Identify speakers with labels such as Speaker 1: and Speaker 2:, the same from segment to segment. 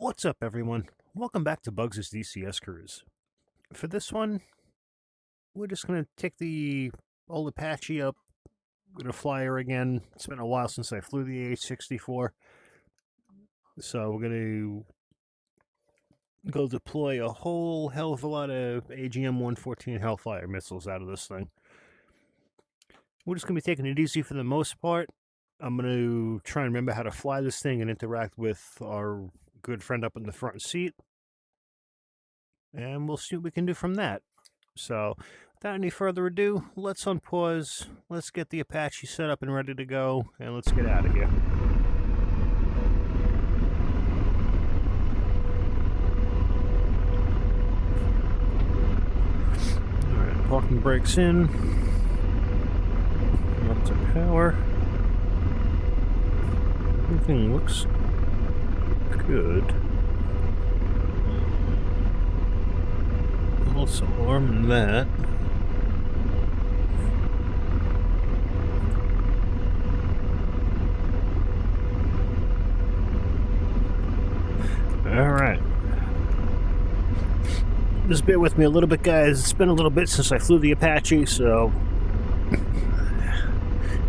Speaker 1: What's up, everyone? Welcome back to Bugs' DCS Cruise. For this one, we're just going to take the old Apache up. We're going to fly her again. It's been a while since I flew the AH-64. So we're going to go deploy a whole hell of a lot of AGM-114 Hellfire missiles out of this thing. We're just going to be taking it easy for the most part. I'm going to try and remember how to fly this thing and interact with our good friend up in the front seat. And we'll see what we can do from that. So, without any further ado, let's unpause, let's get the Apache set up and ready to go, and let's get out of here. Alright, parking brakes in. Up to power. Everything looks good. Let's arm that. Alright. Just bear with me a little bit, guys. It's been a little bit since I flew the Apache, so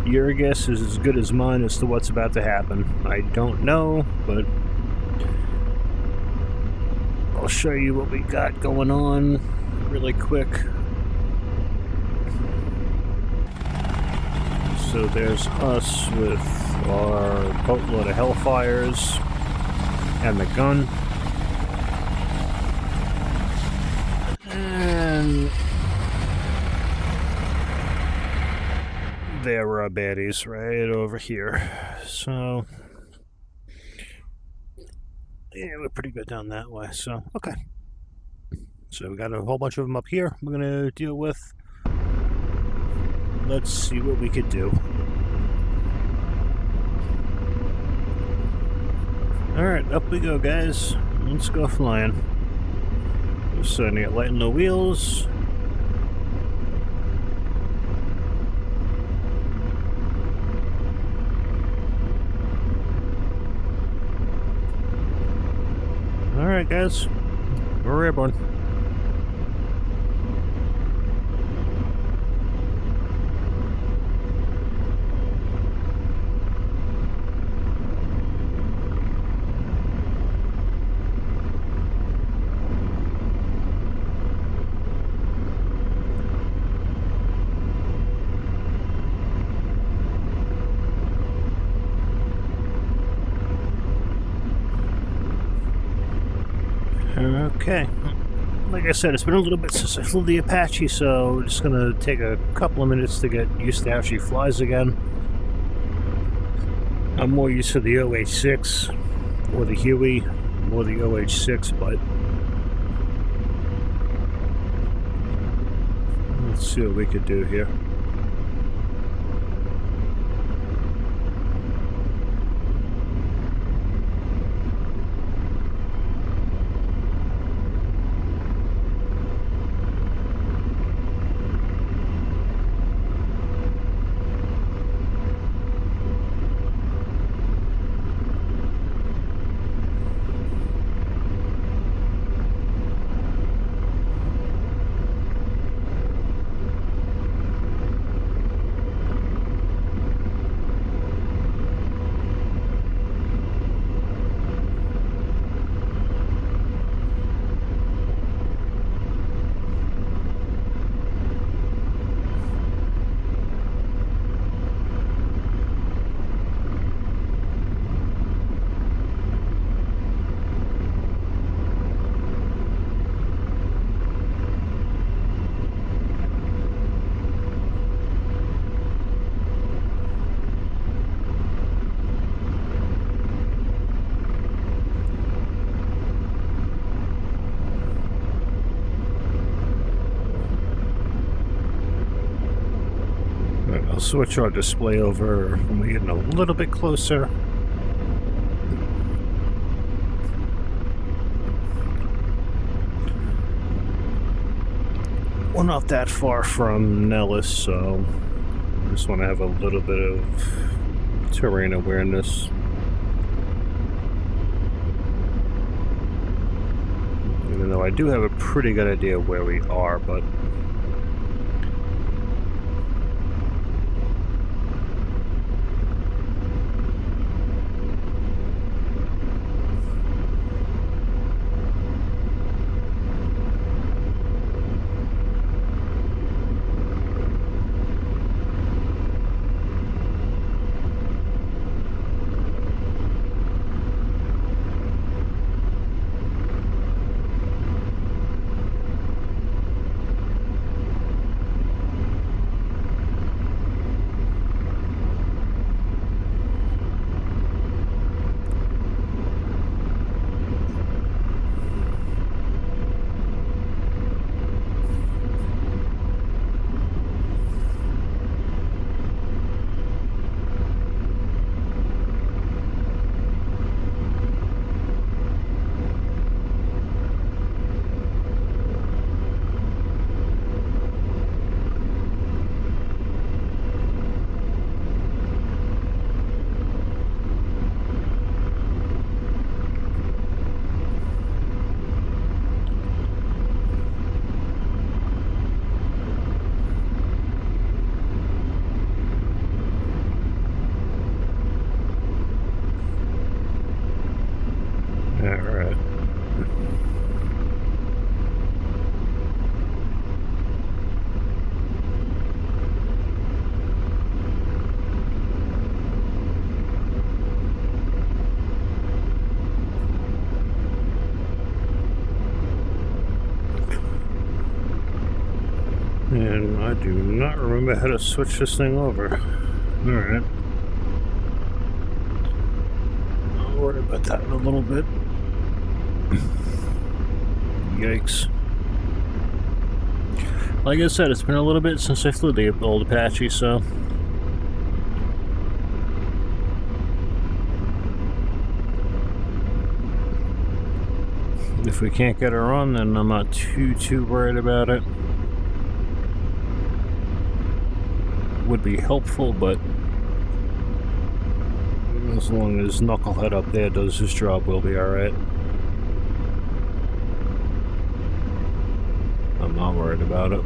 Speaker 1: your guess is as good as mine as to what's about to happen. I don't know, but I'll show you what we got going on really quick. So there's us with our boatload of Hellfires and the gun. And there are baddies right over here. So yeah, we're pretty good down that way, so okay. So we got a whole bunch of them up here we're gonna deal with. Let's see what we could do. Alright, up we go, guys. Let's go flying. We're starting to get light in the wheels. Alright, guys. We're airborne. Okay, like I said, it's been a little bit since I flew the Apache, so we're just gonna take a couple of minutes to get used to how she flies again. I'm more used to the AH-6 or the Huey, more the AH-6, but let's see what we could do here. I'll switch our display over when we get a little bit closer. We're not that far from Nellis, so I just want to have a little bit of terrain awareness. I do have a pretty good idea where we are, but... Alright. And I do not remember how to switch this thing over. Alright. I'll worry about that in a little bit. Yikes. Like I said, it's been a little bit since I flew the old Apache, so... if we can't get her on, then I'm not too worried about it. Would be helpful, but as long as Knucklehead up there does his job, we'll be alright. I'm not worried about it.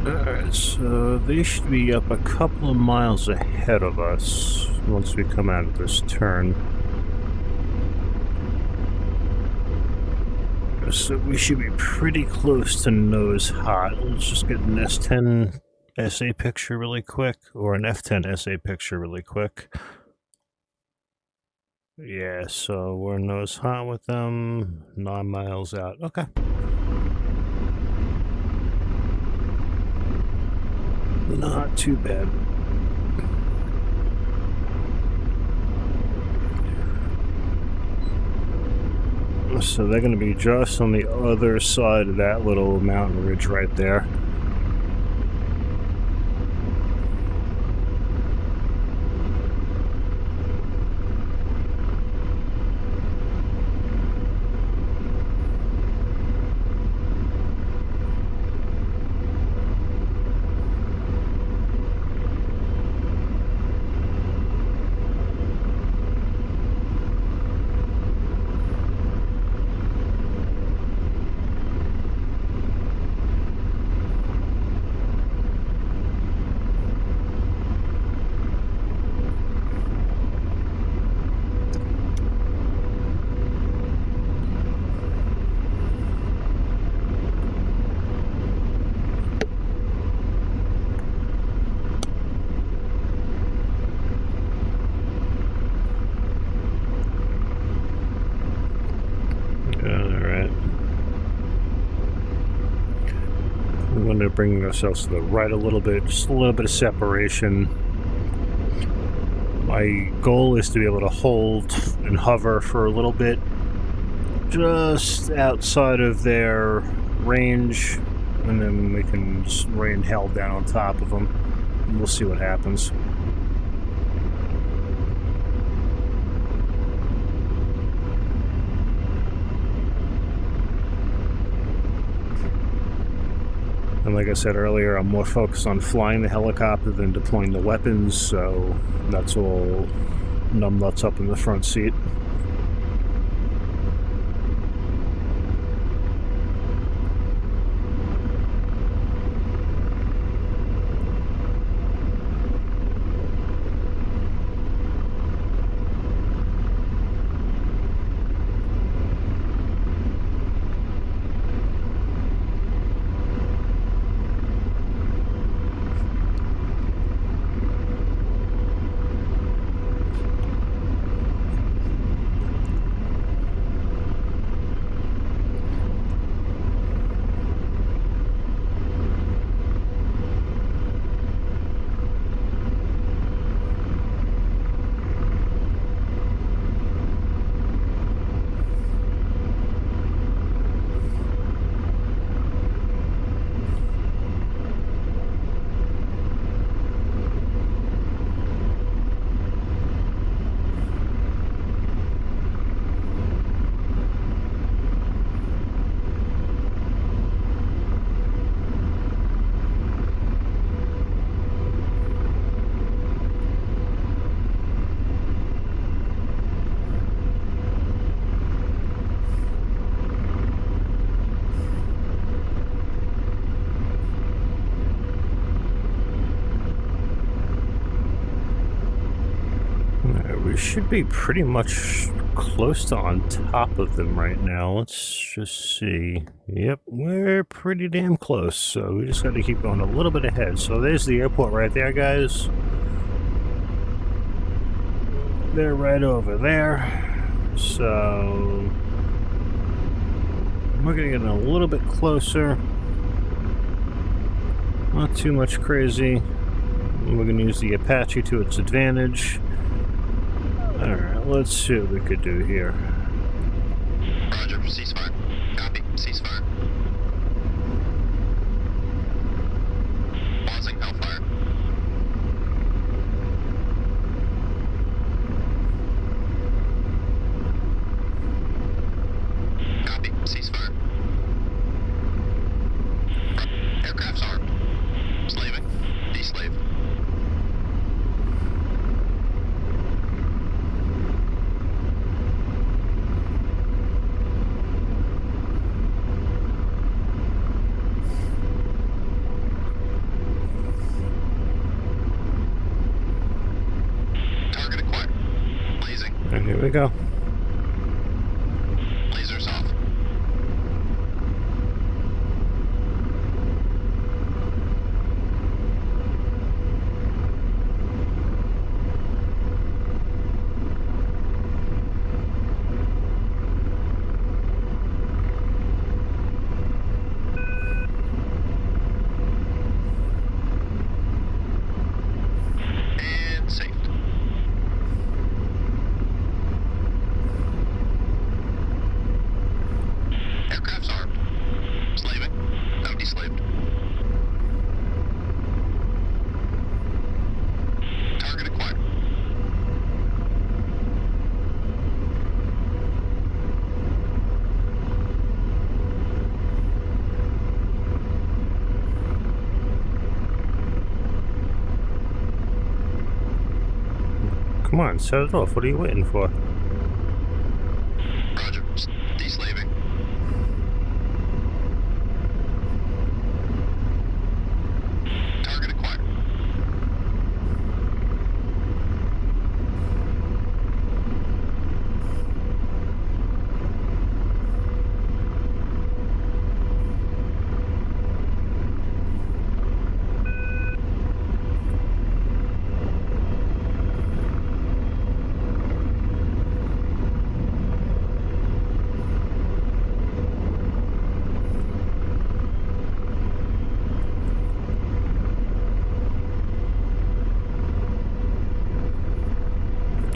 Speaker 1: Alright, so they should be up a couple of miles ahead of us once we come out of this turn. So we should be pretty close to nose hot. Let's just get an S10 SA picture really quick, or an F10 SA picture really quick. Yeah, so we're nose hot with them, 9 miles out. Okay. Not too bad. So they're going to be just on the other side of that little mountain ridge right there. We're bringing ourselves to the right a little bit, just a little bit of separation. My goal is to be able to hold and hover for a little bit just outside of their range, and then we can just rain hell down on top of them, and we'll see what happens. And like I said earlier, I'm more focused on flying the helicopter than deploying the weapons, so that's all numbnuts up in the front seat. We should be pretty much close to on top of them right now. Let's just see. Yep, we're pretty damn close, so we just got to keep going a little bit ahead. So there's the airport right there, guys. They're right over there. So we're going to get a little bit closer. Not too much crazy. We're going to use the Apache to its advantage. Alright, let's see what we could do here.
Speaker 2: Roger, ceasefire. Copy, ceasefire. Pausing Hellfire. Copy, ceasefire. Aircraft's armed. Slaving. Deslave.
Speaker 1: And here we go.
Speaker 2: Lasers off. And safe. Aircraft's armed. Slaving. No, deslaved. Target acquired.
Speaker 1: Come on, set it off. What are you waiting for?
Speaker 2: Roger. Deslaving. Target acquired.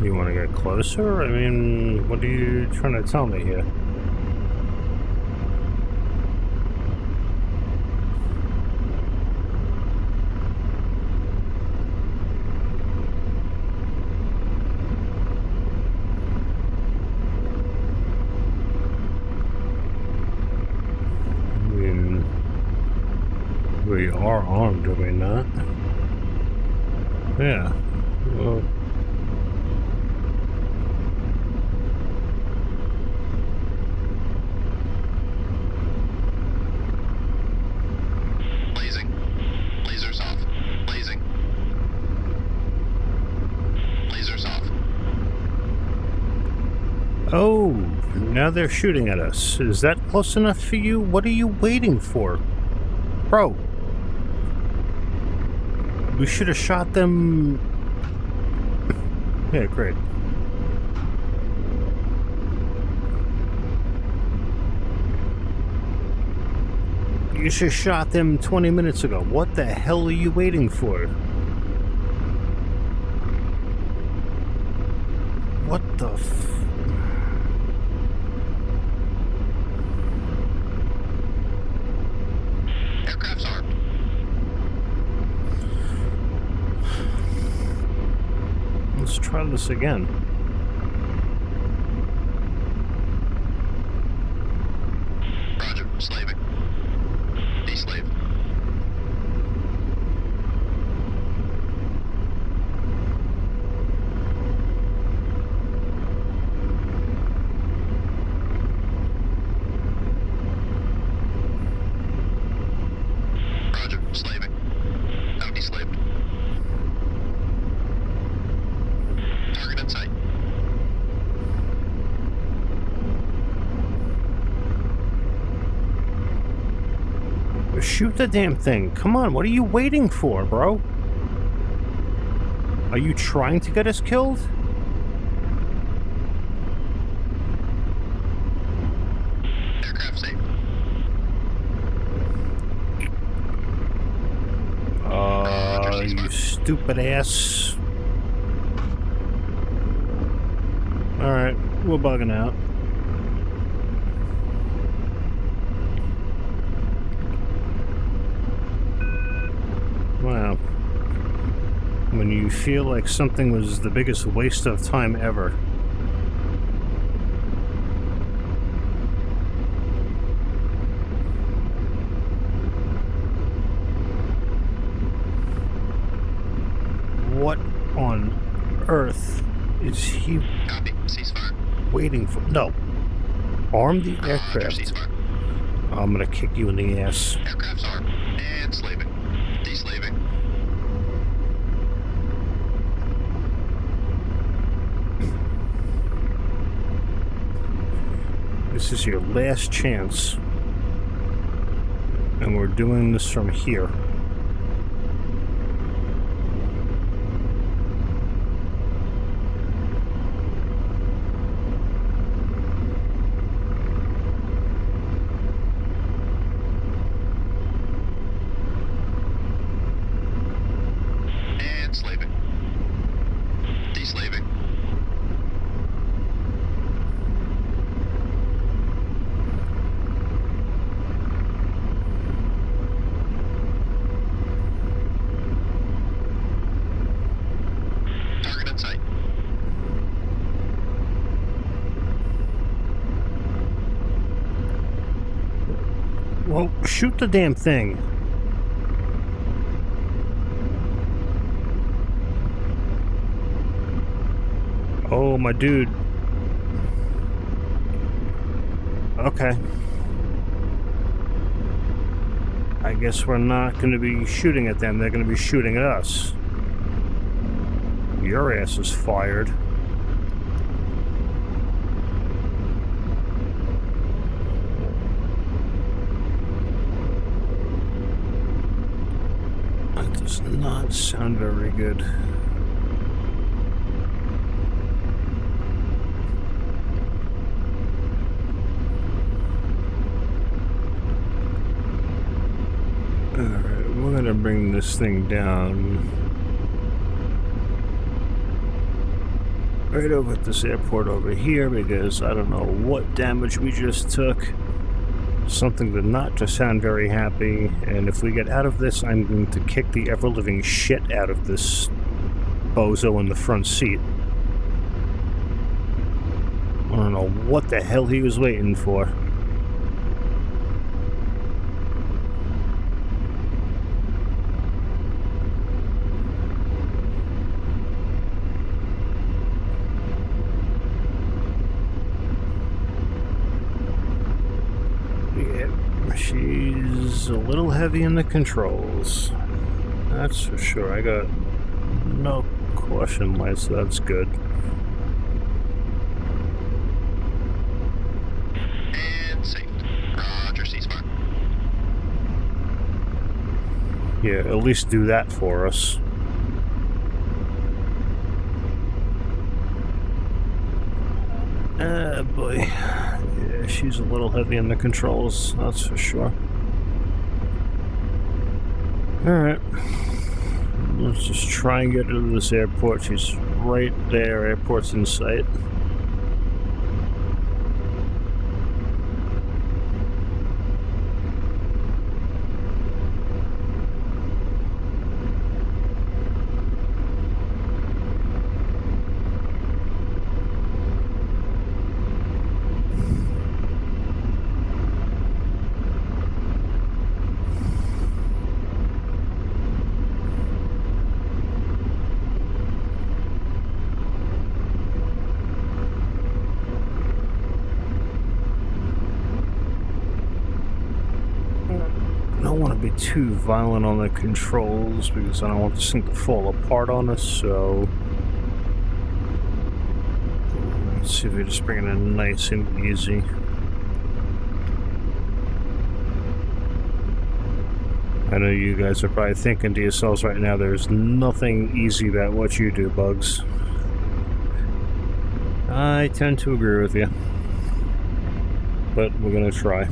Speaker 1: You want to get closer? I mean, what are you trying to tell me here? We are armed, are we not? Yeah. Well,
Speaker 2: Blazing. Lasers off. Blazing. Lasers off.
Speaker 1: oh, now they're shooting at us. Is that close enough for you? What are you waiting for? Bro. We should have shot them... Yeah, great. You should have shot them 20 minutes ago. What the hell are you waiting for? What the f...
Speaker 2: Aircraft's armed.
Speaker 1: Let's try this again.
Speaker 2: Roger. Slaving. Deslave. Roger. Slaving. I'm deslaved. Target in sight.
Speaker 1: Shoot the damn thing. Come on, what are you waiting for, bro? Are you trying to get us killed?
Speaker 2: Aircraft safe.
Speaker 1: You stupid ass. Alright, we're bugging out. Wow. When you feel like something was the biggest waste of time ever. What on earth is he
Speaker 2: Copy. Ceasefire.
Speaker 1: waiting for? No. Arm the
Speaker 2: Roger.
Speaker 1: aircraft.
Speaker 2: Ceasefire.
Speaker 1: I'm gonna kick you in the ass.
Speaker 2: Aircraft's armed. And slaving. Deslaving.
Speaker 1: This is your last chance. And we're doing this from here.
Speaker 2: And slaving. Deslaving. Target in sight.
Speaker 1: Well, shoot the damn thing. Oh, my dude. Okay. I guess we're not going to be shooting at them. They're going to be shooting at us. Your ass is fired. That does not sound very good. Alright, we're gonna bring this thing down right over at this airport over here, because I don't know what damage we just took. Something did not just sound very happy, and if we get out of this, I'm going to kick the ever-living shit out of this bozo in the front seat. I don't know what the hell he was waiting for. She's a little heavy in the controls. That's for sure. I got no caution lights, so that's good.
Speaker 2: And safe. Roger, ceasefire.
Speaker 1: Yeah, at least do that for us. Ah, boy. Yeah, she's a little heavy in the controls, that's for sure. Alright. Let's just try and get her to this airport. She's right there. Airport's in sight. I don't want to be too violent on the controls because I don't want this thing to fall apart on us, so let's see if we just bring it in nice and easy. I know you guys are probably thinking to yourselves right now, there's nothing easy about what you do, Bugs. I tend to agree with you, but we're gonna try.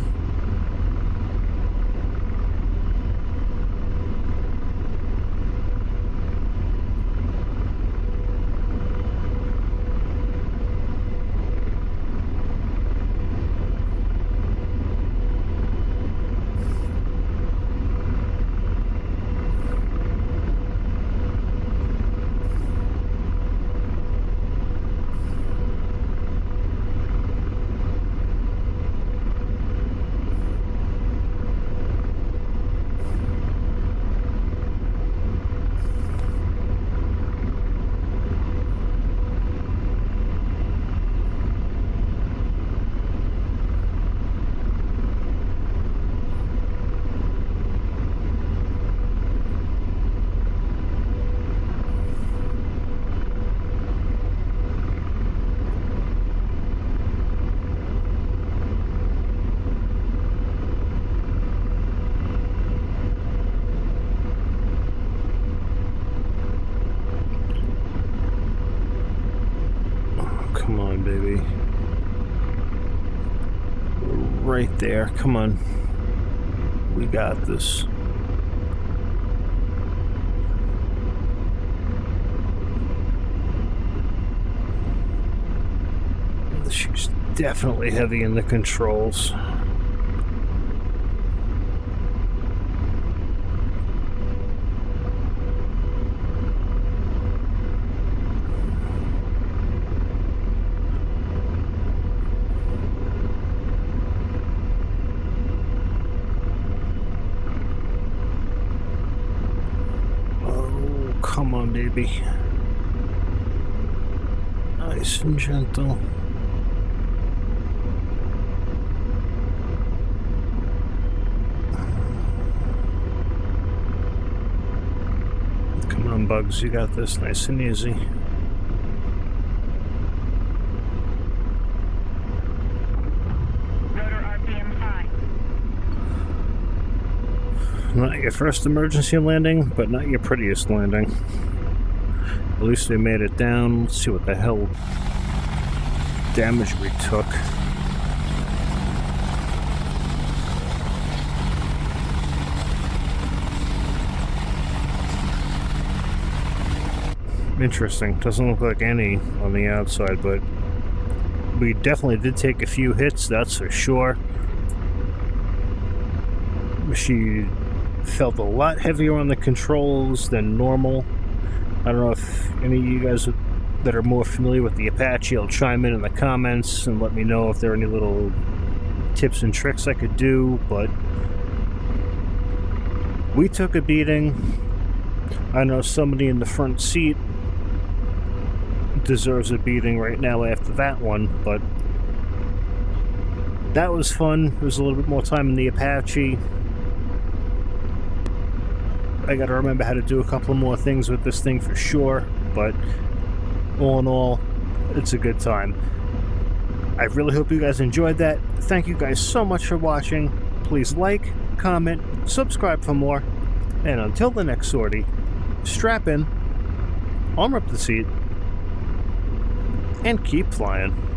Speaker 1: Come on, baby. Right there. Come on. We got this. She's definitely heavy in the controls. Come on, baby. Nice and gentle. Come on, Bugs, you got this. Nice and easy.
Speaker 3: Rotor RPM high.
Speaker 1: Not your first emergency landing, but not your prettiest landing. At least we made it down. Let's see what the hell damage we took. Interesting. Doesn't look like any on the outside, but we definitely did take a few hits, that's for sure. She felt a lot heavier on the controls than normal. I don't know if any of you guys that are more familiar with the Apache will chime in the comments and let me know if there are any little tips and tricks I could do, but we took a beating. I know somebody in the front seat deserves a beating right now after that one, but that was fun. It was a little bit more time in the Apache. I gotta remember how to do a couple more things with this thing for sure, but all in all, it's a good time. I really hope you guys enjoyed that. Thank you guys so much for watching. Please like, comment, subscribe for more, and until the next sortie, strap in, arm up the seat, and keep flying.